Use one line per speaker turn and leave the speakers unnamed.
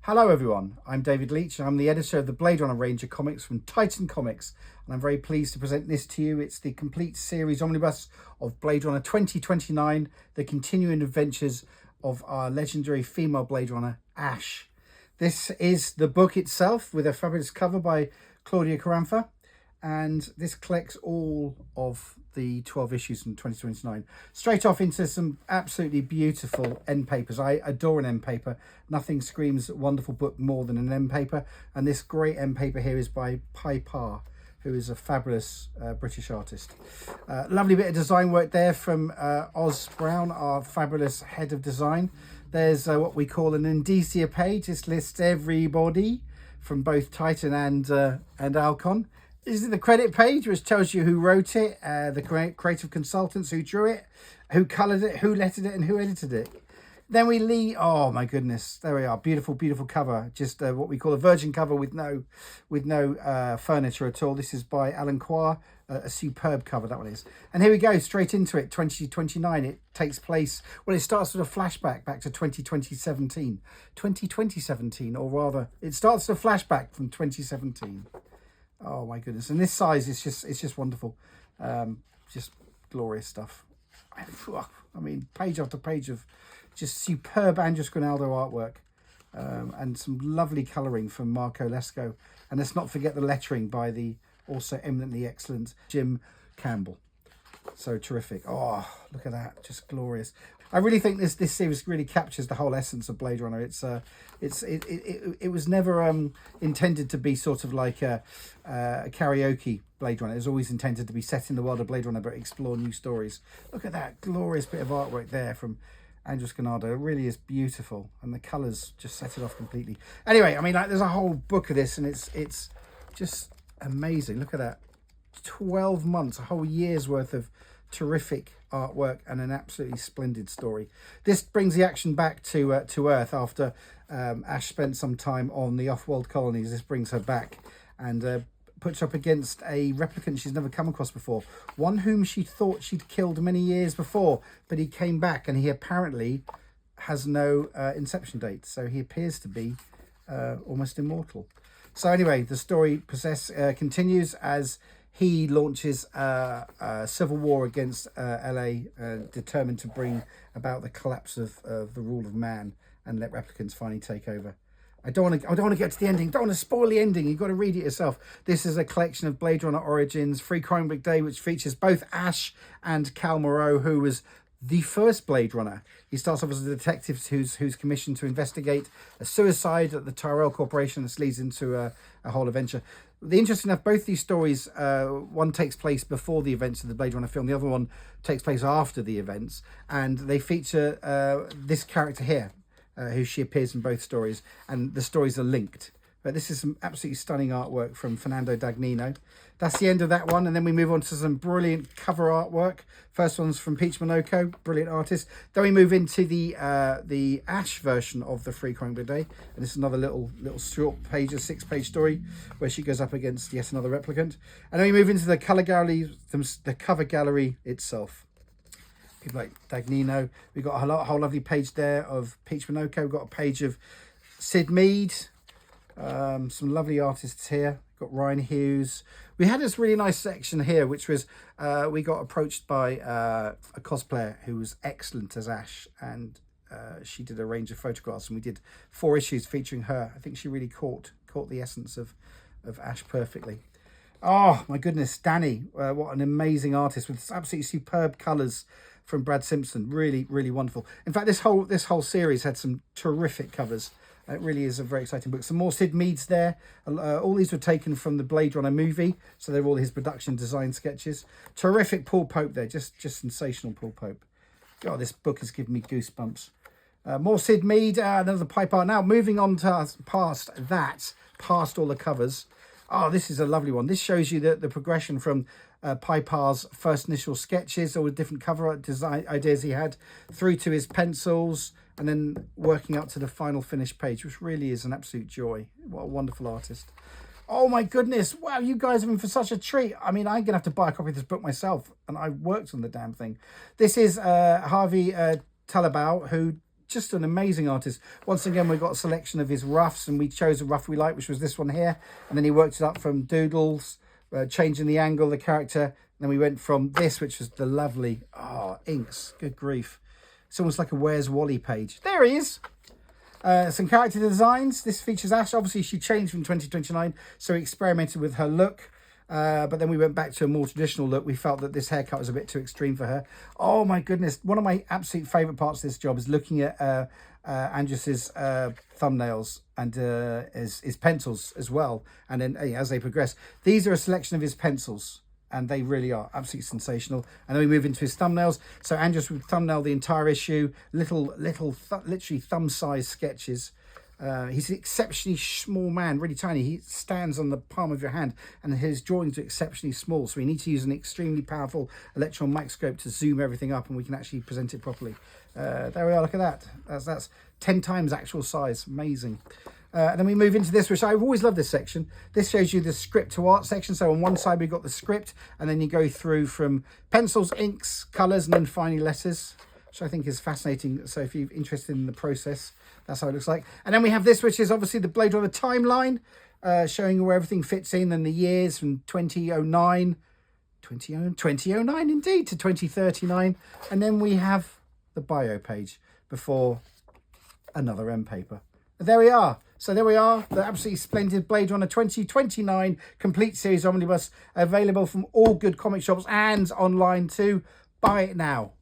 Hello everyone, I'm David Leach and I'm the editor of the Blade Runner range of comics from Titan Comics, and I'm very pleased to present this to you. It's the complete series omnibus of Blade Runner 2029, the continuing adventures of our legendary female Blade Runner, Ash. This is the book itself with a fabulous cover by Claudia Carranza, and this collects all of the 12 issues from 2029. Straight off into some absolutely beautiful end papers. I adore an end paper. Nothing screams wonderful book more than an end paper, and this great end paper here is by Piper, who is a fabulous British artist. Lovely bit of design work there from Oz Brown, our fabulous head of design. There's what we call an indicia page. This lists everybody from both Titan and Alcon. This is the credit page, which tells you who wrote it, the creative consultants who drew it, who coloured it, who lettered it, and who edited it. Then we leave. Oh my goodness, there we are. Beautiful, beautiful cover. Just what we call a virgin cover with no furniture at all. This is by Alan Quah, a superb cover that one is. And here we go, straight into it. 2029. It takes place. Well, it starts with a flashback back to 2017, or rather, it starts with a flashback from 2017. Oh my goodness, and this size is just wonderful. Just glorious stuff. I mean, page after page of just superb Guinaldo artwork, and some lovely colouring from Marco Lesco, and let's not forget the lettering by the also eminently excellent Jim Campbell. So terrific. Oh, look at that, just glorious. I really think this series really captures the whole essence of Blade Runner. It was never intended to be sort of like a karaoke Blade Runner. It was always intended to be set in the world of Blade Runner, but explore new stories. Look at that glorious bit of artwork there from Guinaldo. It really is beautiful, and the colours just set it off completely. Anyway, I mean, like, there's a whole book of this, and it's just amazing. Look at that. 12 months, a whole year's worth of terrific artwork and an absolutely splendid story. This brings the action back to Earth after Ash spent some time on the off-world colonies. This brings her back and puts her up against a replicant she's never come across before, one whom she thought she'd killed many years before, but he came back, and he apparently has no inception date, so he appears to be almost immortal. So anyway, the story continues as he launches a civil war against LA, determined to bring about the collapse of the rule of man and let replicants finally take over. I don't want to get to the ending. Don't want to spoil the ending. You've got to read it yourself. This is a collection of Blade Runner Origins, Free Crime Book Day, which features both Ash and Cal Moreau, who was the first Blade Runner. He starts off as a detective who's commissioned to investigate a suicide at the Tyrell Corporation. This leads into a whole adventure. Interesting enough, both these stories, one takes place before the events of the Blade Runner film, the other one takes place after the events, and they feature this character here, who she appears in both stories, and the stories are linked. But this is some absolutely stunning artwork from Fernando Dagnino. That's the end of that one, and then we move on to some brilliant cover artwork. First one's from Peach Monoko, brilliant artist. Then we move into the Ash version of the Free Crime Book Day, and this is another little short page, a 6-page story where she goes up against yet another replicant. And then we move into the cover gallery itself. People like Dagnino. We've got a whole lovely page there of Peach Monoko. We've got a page of Sid Mead. Some lovely artists here. Got Ryan Hughes. We had this really nice section here, which was we got approached by a cosplayer who was excellent as Ash, and she did a range of photographs, and we did 4 issues featuring her. I think she really caught the essence of Ash perfectly. Oh my goodness, Danny, what an amazing artist with absolutely superb colours from Brad Simpson. Really, really wonderful. In fact, this whole series had some terrific covers. It really is a very exciting book. Some more Sid Meads there. All these were taken from the Blade Runner movie, so they're all his production design sketches. Terrific Paul Pope there, just sensational Paul Pope. God, this book has given me goosebumps. More Sid Mead, another Piper. Now, moving on to past all the covers. Oh, this is a lovely one. This shows you the progression from Piper's first initial sketches, all the different cover art design ideas he had, through to his pencils, and then working up to the final finished page, which really is an absolute joy. What a wonderful artist. Oh my goodness, wow, you guys have been for such a treat. I mean, I'm going to have to buy a copy of this book myself, and I worked on the damn thing. This is Harvey Talabau, who just an amazing artist. Once again, we got a selection of his roughs, and we chose a rough we like, which was this one here. And then he worked it up from doodles, changing the angle, the character. And then we went from this, which was the lovely, inks, good grief. It's almost like a Where's Wally page. There he is. Some character designs. This features Ash. Obviously, she changed from 2029, so we experimented with her look. But then we went back to a more traditional look. We felt that this haircut was a bit too extreme for her. Oh my goodness. One of my absolute favourite parts of this job is looking at Andrus's thumbnails and his pencils as well. And then as they progress, these are a selection of his pencils. And they really are absolutely sensational. And then we move into his thumbnails. So Andrus would thumbnail the entire issue, literally thumb-sized sketches. He's an exceptionally small man, really tiny. He stands on the palm of your hand, and his drawings are exceptionally small. So we need to use an extremely powerful electron microscope to zoom everything up, and we can actually present it properly. There we are. Look at that. That's 10 times actual size. Amazing. And then we move into this, which I've always loved this section. This shows you the script to art section. So on one side, we've got the script, and then you go through from pencils, inks, colours, and then finally letters, which I think is fascinating. So if you're interested in the process, that's how it looks like. And then we have this, which is obviously the Blade Runner timeline, showing you where everything fits in, and the years from 2009 indeed, to 2039. And then we have the bio page before another end paper. There we are. So there we are, the absolutely splendid Blade Runner 2029 complete series omnibus, available from all good comic shops and online too. Buy it now.